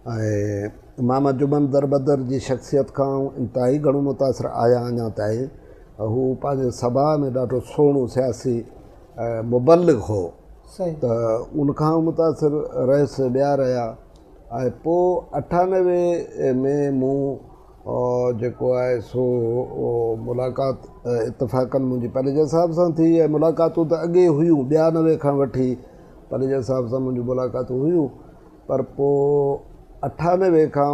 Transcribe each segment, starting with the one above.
ऐं इमाम जुमन दरबदर जी शख़्सियत खां इंतिहाई घणो मुतासिर आया अञा ताईं। हू पंहिंजे सभा में ॾाढो सुहिणो सियासी मुबलिग हो त उनखां मुतासिर रहियसि ॿिया रहिया। ऐं पोइ 98 में मूं जेको आहे सो मुलाक़ात इतफ़ाक़नि मुंहिंजी पलेजा साहिब सां थी। ऐं मुलाक़ातूं त अॻे हुयूं 92 खां वठी पलेजा साहिब सां मुंहिंजूं मुलाक़ातूं हुयूं, पर पोइ 98 खां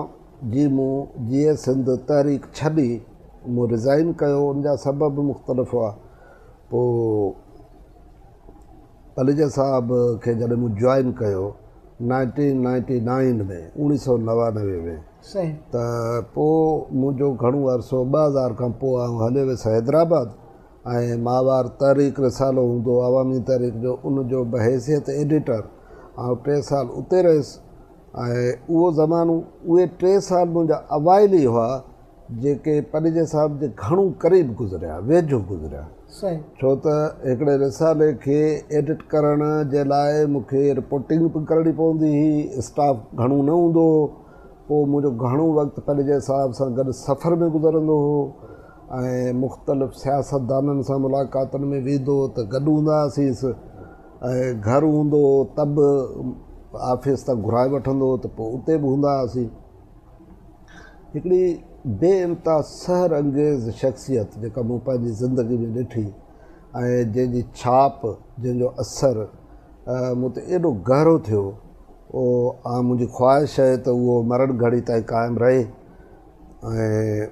जी मूं जीअं सिंध तहरीक छॾी मूं रिज़ाइन कयो। उन जा सबब मुख़्तलिफ़ हुआ। पोइ पलेजा साहिब खे जॾहिं मूं जॉइन कयो 1999 में 1999 में त पोइ मुंहिंजो घणो अरसो 2000 खां पोइ आउं हलियो वियुसि हैदराबाद। ऐं माहवार तहरीक रिसालो हूंदो अवामी तहरीक जो, उनजो बहैसियत एडिटर ऐं 3 साल उते रहियुसि। ऐं उहो ज़मानो उहे 3 साल मुंहिंजा अवाइल ई हुआ जेके पलेजा साहिब जे घणो क़रीब गुज़रिया, वेझो गुज़रिया। छो त हिकिड़े रिसाले खे एडिट करण जे लाइ मूंखे रिपोर्टिंग बि करणी पवंदी हुई, स्टाफ घणो न हूंदो हो। पोइ मुंहिंजो घणो वक़्तु पलेजा साहिब सां गॾु सफ़र में गुज़रंदो हो ऐं मुख़्तलिफ़ सियासतदाननि सां मुलाक़ातुनि में वेंदो त गॾु हूंदा हुआसीं। ऐं घरु हूंदो हो त बि ऑफिस तां घुराए वठंदो त पोइ उते बि हूंदा हुआसीं। हिकिड़ी बेइंतिहा सहर अंगेज़ शख़्सियत जेका मूं पंहिंजी ज़िंदगी में ॾिठी ऐं जंहिंजी छाप, जंहिंजो असरु मूं ते एॾो गहरो थियो, उहो मुंहिंजी ख़्वाहिश आहे त उहो मरण घड़ी ताईं क़ाइमु रहे। ऐं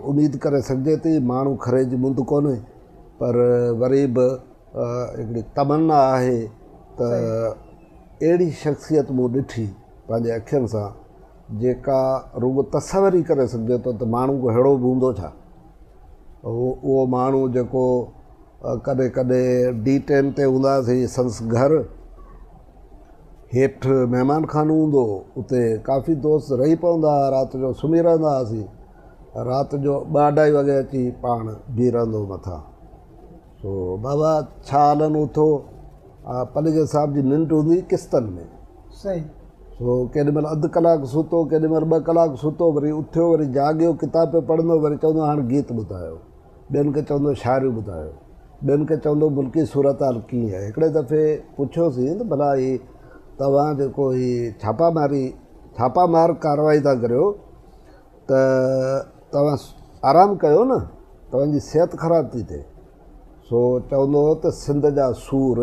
उमेदु करे सघिजे थी, माण्हू खरे जी मुंदि कोन्हे, पर वरी बि हिकिड़ी तमन्ना आहे त अहिड़ी शख़्सियत मूं ॾिठी पंहिंजे अखियुनि सां जेका रुॻो तसवर ई करे सघिजे थो त माण्हू को अहिड़ो बि हूंदो छा। उहो माण्हू जेको कॾहिं कॾहिं D10 ते हूंदासीं संस घर, हेठि महिमान खानो हूंदो, उते काफ़ी दोस्त रही पवंदा, राति जो सुम्ही रहंदा हुआसीं। राति जो 2-2:30 वॻे अची पाण बीह रहंदो मथां। सो बाबा छा हलनि उथो। पलेजा साहिब जी निंड हूंदी किस्तनि में। सो केॾीमहिल अधु कलाकु सुतो, केॾीमहिल 2 कलाक सुतो, वरी उथियो, वरी जाॻियो, किताब पे पढ़ंदो, वरी चवंदो हाणे गीत ॿुधायो, ॿियनि खे चवंदो शाइरियूं ॿुधायो, ॿियनि खे चवंदो मुल्की सूरत हाल कीअं आहे। हिकिड़े दफ़े पुछियोसीं त भला ही तव्हां जेको ही छापामार कार्रवाई था करियो त तव्हां आराम कयो न, तव्हांजी सिहत ख़राब थी थिए। सो चवंदो त सिंध जा सूर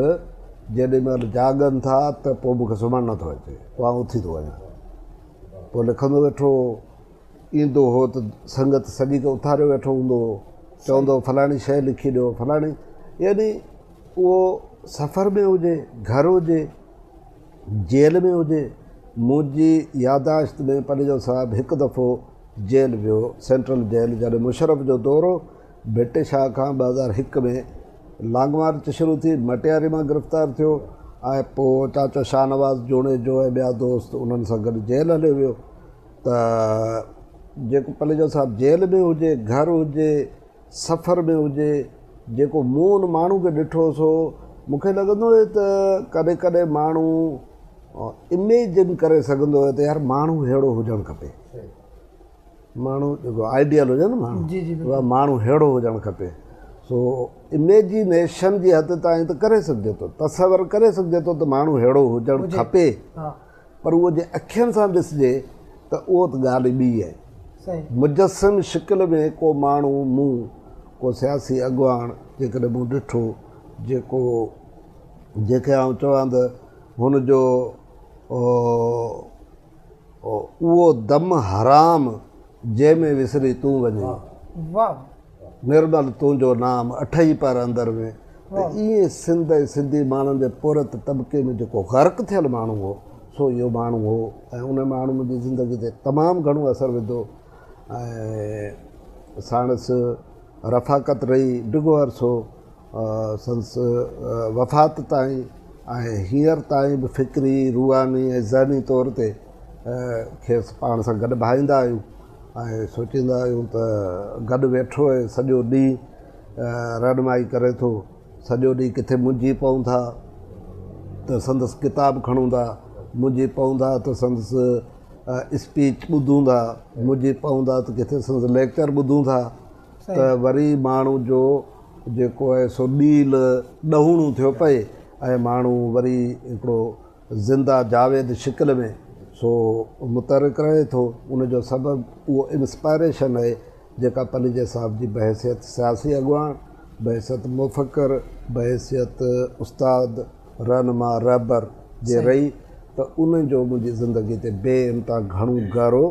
जेॾीमहिल जाॻनि था त पोइ मूंखे सुम्हणु नथो अचे, पोइ आउं उथी थो वञा। पोइ लिखंदो वेठो, ईंदो हो त संगत सॼी खे उथारियो वेठो हूंदो, चवंदो फलाणी शइ लिखी ॾियो, फलाणी। यानी उहो सफ़र में हुजे, घर हुजे, जेल में हुजे। मुंहिंजी यादाश्त में पलेजा साहिब हिकु दफ़ो जेल वियो, सेंट्रल जेल, जॾहिं मुशरफ जो दौरो ब्रिटिश शाह खां 2001 में लॉन्ग मार्च शुरू थी, मटियारी मां गिरफ़्तार थियो ऐं पोइ चाचो शाहनवाज़ जोड़े जो ऐं ॿिया दोस्त उन्हनि सां गॾु जेल हलियो वियो। त जेको पलेजा साहिब जेल में हुजे, घर हुजे, सफ़र में हुजे, जेको मूं उन माण्हू खे ॾिठो सो मूंखे लॻंदो हुयो त कॾहिं कॾहिं माण्हू इमेजिन करे सघंदो हुयो त यार माण्हू अहिड़ो हुजणु खपे। माण्हू जेको आइडियल हुजे न माण्हू, उहा माण्हू अहिड़ो हुजणु खपे। सो इमेजिनेशन जी हद ताईं त करे सघिजे थो, तसवर करे सघिजे थो त माण्हू अहिड़ो हुजणु खपे, पर उहो जे अखियुनि सां ॾिसिजे त उहो त ॻाल्हि ॿी आहे। मुजस्सिम शिकिल में को माण्हू, मूं को सियासी अॻुवान जेकॾहिं मूं ॾिठो, जेके आउं चवां त हुनजो उहो दम हराम जंहिंमें विसरी तूं वञे, निर्मल तुंहिंजो नाम 8 पर अंदर में। त इहे सिंध ऐं सिंधी माण्हुनि जे पुरत तबिके में जेको ग़र्क़ थियल माण्हू हो, सो इहो माण्हू हो। ऐं उन माण्हू मुंहिंजी ज़िंदगी ते तमामु घणो असरु विधो। ऐं साणसि रफ़ाक़त रही डिघो अरसो, संस वफ़ात ताईं ऐं हींअर ताईं बि फ़िक्री, रूहानी ऐं ज़हनी तौर ते खेसि पाण सां गॾु भाईंदा आहियूं ऐं सोचींदा आहियूं त गॾु वेठो आहे सॼो ॾींहुं रहनुमाई करे थो। सॼो ॾींहुं किथे मुंझी पऊं था त संदसि किताबु खणूं था, मुंझी पऊं था त संदसि स्पीच ॿुधूं था, मुंहिंजी पवंदा त किथे संदसि लेक्चर ॿुधूं था त वरी माण्हू जो जेको आहे सो ॾील ॾहूणो थियो पए ऐं माण्हू वरी हिकिड़ो ज़िंदा जावेद शिकिल में सो मुतहरिक रहे थो। उनजो सबबु उहो इंस्पायरेशन आहे जेका पलिजे साहिब जी बहसियत सियासी अॻुवान, बहसियत मुफ़क्र, बहसियत उस्ताद रहनुमा रहबर जे रही, त उनजो मुंहिंजी ज़िंदगी ते बेइंतिहा घणो गहिरो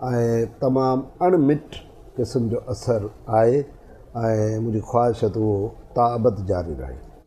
ऐं तमामु अणमिट क़िस्म जो असरु आहे ऐं मुंहिंजी ख़्वाहिश आहे त उहो ताबत जारी रहे।